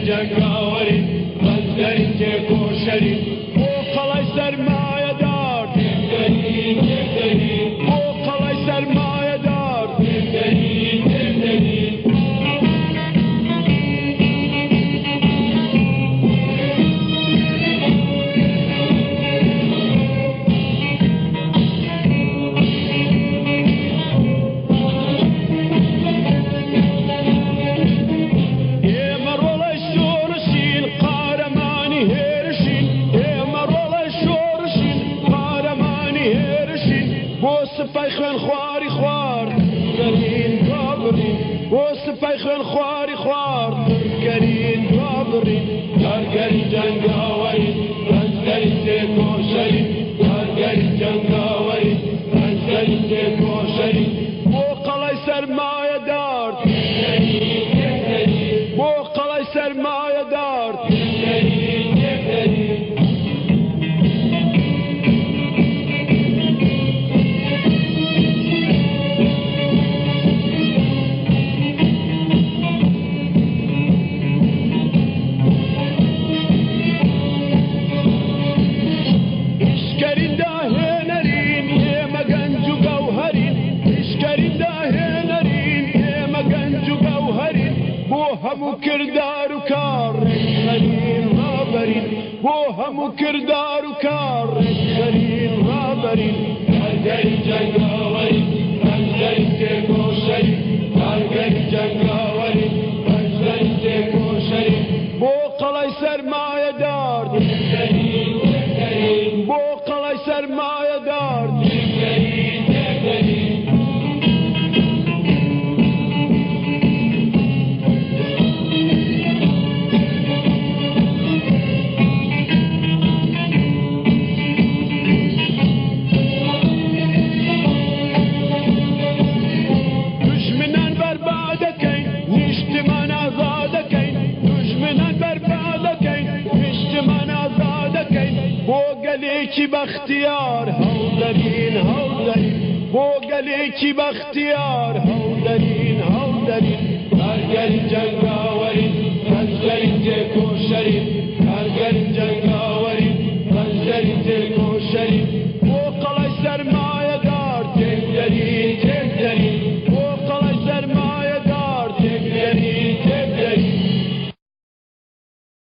جنگاوری بندری که کوشری بۆ قەڵای سەرمایەدار دەرین دەرین بۆ قەڵای سەرمایەدار دەرین دەرین ئێمە ڕۆڵەی شۆڕشین قارەمانی هێرشین ئێمە ڕۆڵەی شۆڕشین قارەمانی هێرشین بۆ سپای خوێن خواری خوار گەرین دوابڕین بۆ سپای خوێن خواری خوار گەرین دوابڕین کارگەری جنگاوری بندری که کوشری کارگەری جنگاوری بندری که کوشری بۆ قەڵای سەرمایەدار بۆ قەڵای سەرمایەدار دەرین دەرین ئیشکەری داهێنەرین ئێمە گەنج و گەوهەرین ئیشکەری داهێنەرین ئێمە گەنج و گەوهەرین بۆ هەموو کردار و کار ڕێکخەرین ڕابەرین بۆ هەموو کردار و کار ڕێکخەرین ڕابەرین کارگەری جنگاوری بندری که کوشری کارگەری جنگاوری بندری که کوشری بۆ قەڵای سەرمایەدار دەرین دەرین بۆ قەڵای سەرمایەدار دەرین دەرین دژمنان بەربادەکەین نیشتمان ئازادەکەین دژمنان بەربادەکەین نیشتمان ئازادەکەین بۆ گەلێکی بەختیار هەوڵدەرین هەوڵدەرین بۆ گەلێکی بەختیار هەوڵدەرین هەوڵدەرین کارگەری جنگ